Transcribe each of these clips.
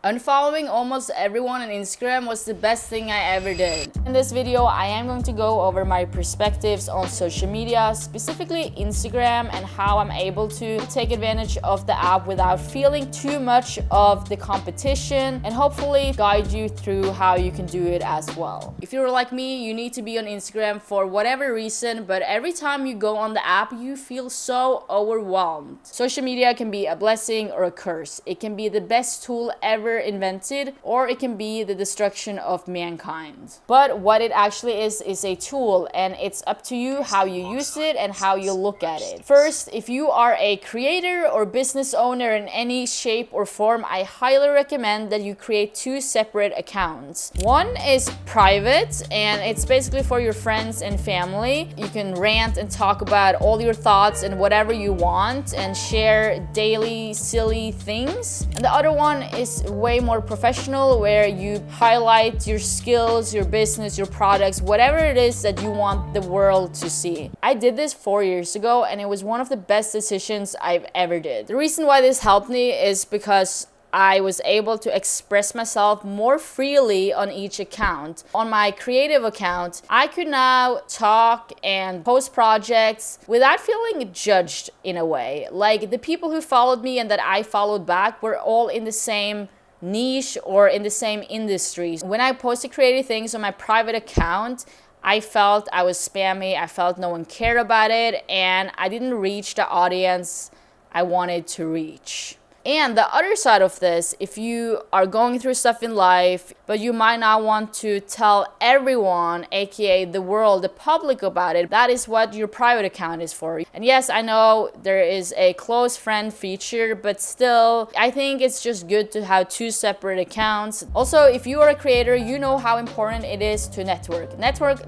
Unfollowing almost everyone on Instagram was the best thing I ever did. In this video, I am going to go over my perspectives on social media, specifically Instagram, and how I'm able to take advantage of the app without feeling too much of the competition, and hopefully guide you through how you can do it as well. If you're like me, you need to be on Instagram for whatever reason, but every time you go on the app, you feel so overwhelmed. Social media can be a blessing or a curse. It can be the best tool ever invented, or it can be the destruction of mankind. But what it actually is a tool, and it's up to you how you use it and how you look at it. First, if you are a creator or business owner in any shape or form, I highly recommend that you create two separate accounts. One is private, and it's basically for your friends and family. You can rant and talk about all your thoughts and whatever you want and share daily silly things. And the other one is way more professional, where you highlight your skills, your business, your products, whatever it is that you want the world to see. I did this 4 years ago, and it was one of the best decisions I've ever did. The reason why this helped me is because I was able to express myself more freely on each account. On my creative account, I could now talk and post projects without feeling judged in a way. Like, the people who followed me and that I followed back were all in the same niche or in the same industry. When I posted creative things on my private account, I felt I was spammy, I felt no one cared about it, and I didn't reach the audience I wanted to reach. And the other side of this, if you are going through stuff in life, but you might not want to tell everyone, aka the world, the public, about it, that is what your private account is for. And yes, I know there is a close friend feature, but still, I think it's just good to have two separate accounts. Also, if you are a creator, you know how important it is to network. Network.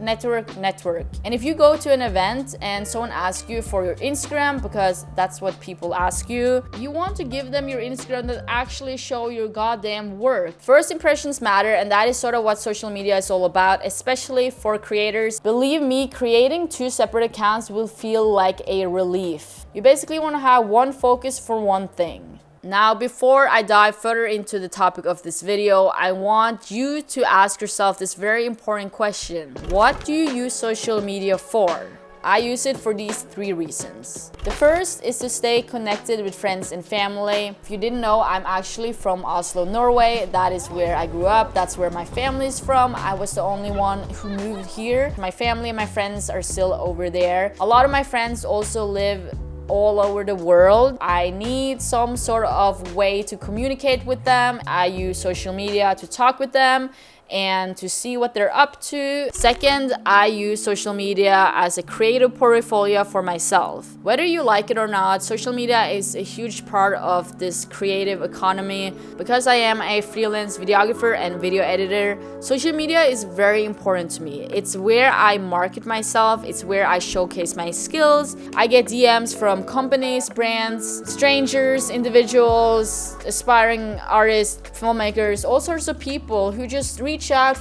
And if you go to an event and someone asks you for your Instagram, because that's what people ask you, you want to give them your Instagram that actually show your goddamn work. First impressions matter, and that is sort of what social media is all about, especially for creators. Believe me, creating two separate accounts will feel like a relief. You basically want to have one focus for one thing. Now, before I dive further into the topic of this video, I want you to ask yourself this very important question. What do you use social media for? I use it for these three reasons. The first is to stay connected with friends and family. If you didn't know, I'm actually from Oslo, Norway. That is where I grew up. That's where my family is from. I was the only one who moved here. My family and my friends are still over there. A lot of my friends also live all over the world. I need some sort of way to communicate with them. I use social media to talk with them and to see what they're up to. Second, I use social media as a creative portfolio for myself. Whether you like it or not, social media is a huge part of this creative economy. Because I am a freelance videographer and video editor, social media is very important to me. It's where I market myself, it's where I showcase my skills. I get DMs from companies, brands, strangers, individuals, aspiring artists, filmmakers, all sorts of people who just reach out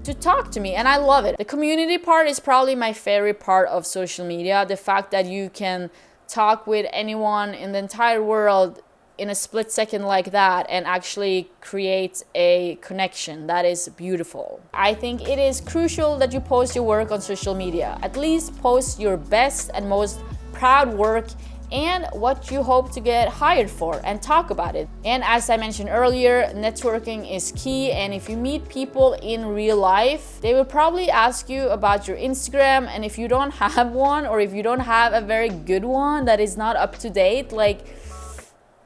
to talk to me, and I love it. The community part is probably my favorite part of social media. The fact that you can talk with anyone in the entire world in a split second like that and actually create a connection, that is beautiful. I think it is crucial that you post your work on social media. At least post your best and most proud work and what you hope to get hired for, and talk about it. And as I mentioned earlier, networking is key, and if you meet people in real life, they will probably ask you about your Instagram, and if you don't have one, or if you don't have a very good one that is not up to date, like,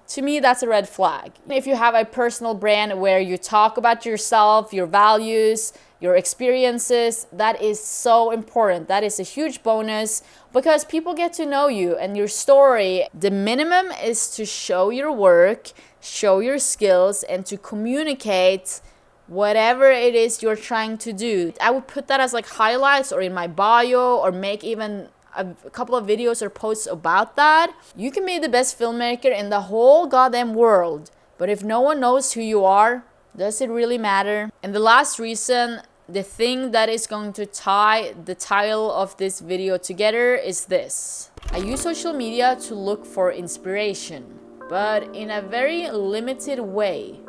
to me, that's a red flag. If you have a personal brand where you talk about yourself, your values, your experiences, that is so important. That is a huge bonus because people get to know you and your story. The minimum is to show your work, show your skills, and to communicate whatever it is you're trying to do. I would put that as like highlights or in my bio, or make even a couple of videos or posts about that. You can be the best filmmaker in the whole goddamn world, but if no one knows who you are, does it really matter? And the last reason, the thing that is going to tie the title of this video together, is this. I use social media to look for inspiration, but in a very limited way.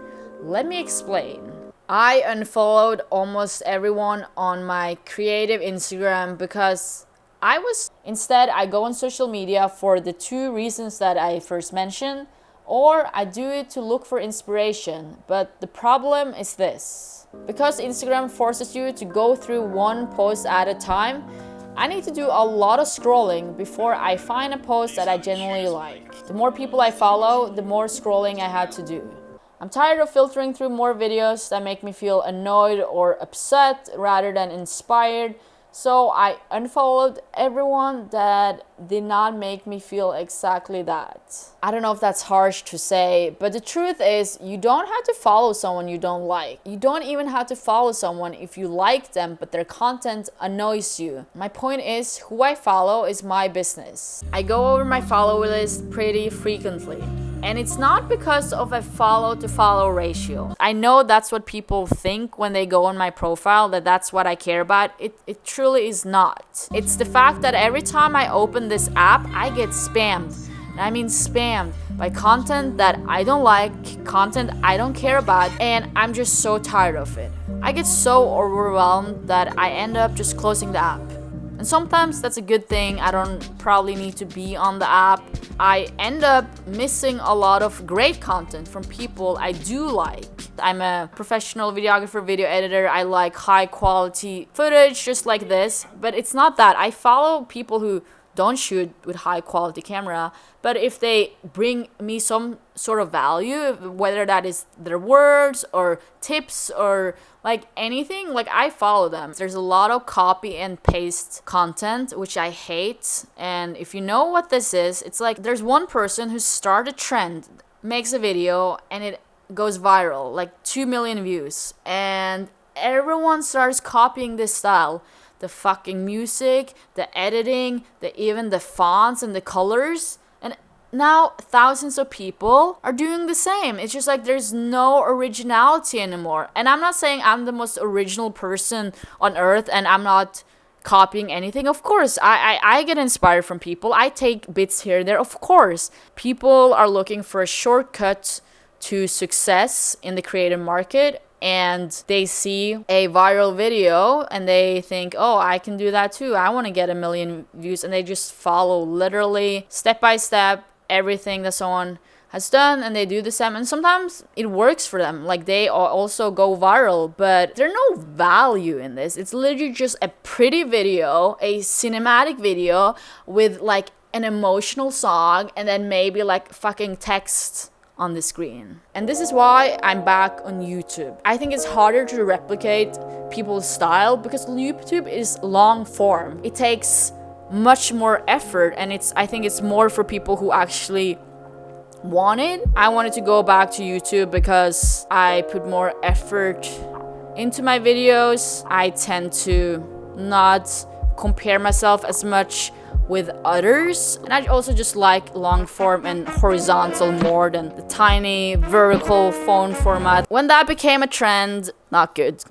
Let me explain. I unfollowed almost everyone on my creative Instagram because instead I go on social media for the two reasons that I first mentioned, or I do it to look for inspiration. But the problem is this: because Instagram forces you to go through one post at a time, I need to do a lot of scrolling before I find a post that I genuinely like. The more people I follow, the more scrolling I had to do. I'm tired of filtering through more videos that make me feel annoyed or upset rather than inspired, so I unfollowed everyone that did not make me feel exactly that. I don't know if that's harsh to say, but the truth is, you don't have to follow someone you don't like. You don't even have to follow someone if you like them but their content annoys you. My point is, who I follow is my business. I go over my follower list pretty frequently. And it's not because of a follow to follow ratio. I know that's what people think when they go on my profile, that that's what I care about. It truly is not. It's the fact that every time I open this app, I get spammed. And I mean spammed by content that I don't like, content I don't care about, and I'm just so tired of it. I get so overwhelmed that I end up just closing the app. And sometimes that's a good thing. I don't probably need to be on the app. I end up missing a lot of great content from people I do like. I'm a professional videographer, video editor. I like high quality footage just like this, but it's not that. I follow people who don't shoot with high quality camera, but if they bring me some sort of value, whether that is their words or tips or like anything, like I follow them. There's a lot of copy and paste content, which I hate. And if you know what this is, it's like there's one person who started a trend, makes a video, and it goes viral, like 2 million views, and everyone starts copying this style. The fucking music, the editing, even the fonts and the colors. And now thousands of people are doing the same. It's just like there's no originality anymore. And I'm not saying I'm the most original person on earth and I'm not copying anything. Of course, I get inspired from people. I take bits here and there. Of course, people are looking for a shortcut to success in the creative market, and they see a viral video and they think, oh, I can do that too. I want to get 1 million views. And they just follow literally step by step everything that someone has done, and they do the same. And sometimes it works for them. Like they also go viral, but there's no value in this. It's literally just a pretty video, a cinematic video with like an emotional song and then maybe like fucking text on the screen. And this is why I'm back on YouTube. I think it's harder to replicate people's style because YouTube is long form. It takes much more effort, and I think it's more for people who actually want it. I wanted to go back to YouTube because I put more effort into my videos. I tend to not compare myself as much with others, and I also just like long form and horizontal more than the tiny vertical phone format. When that became a trend, not good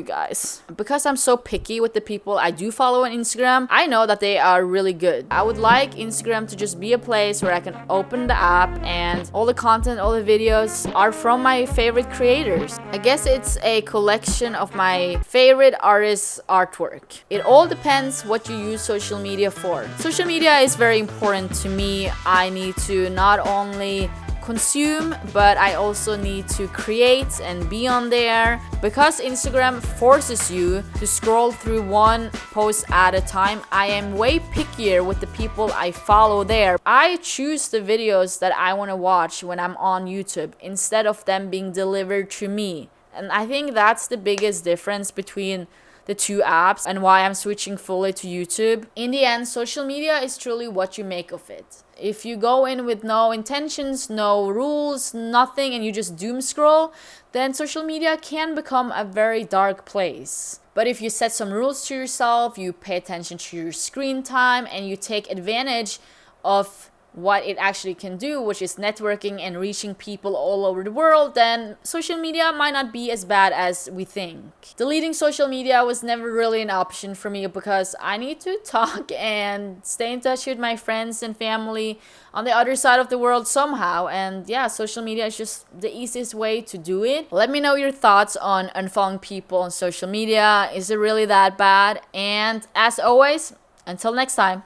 guys. Because I'm so picky with the people I do follow on Instagram, I know that they are really good. I would like Instagram to just be a place where I can open the app and all the content, all the videos are from my favorite creators. I guess it's a collection of my favorite artists' artwork. It all depends what you use social media for. Social media is very important to me. I need to not only consume, but I also need to create and be on there. Because Instagram forces you to scroll through one post at a time, I am way pickier with the people I follow there. I choose the videos that I want to watch when I'm on YouTube instead of them being delivered to me. And I think that's the biggest difference between the two apps and why I'm switching fully to YouTube. In the end, social media is truly what you make of it. If you go in with no intentions, no rules, nothing, and you just doom scroll, then social media can become a very dark place. But if you set some rules to yourself, you pay attention to your screen time, and you take advantage of what it actually can do, which is networking and reaching people all over the world, then social media might not be as bad as we think. Deleting social media was never really an option for me because I need to talk and stay in touch with my friends and family on the other side of the world somehow. And yeah, social media is just the easiest way to do it. Let me know your thoughts on unfollowing people on social media. Is it really that bad? And as always, until next time.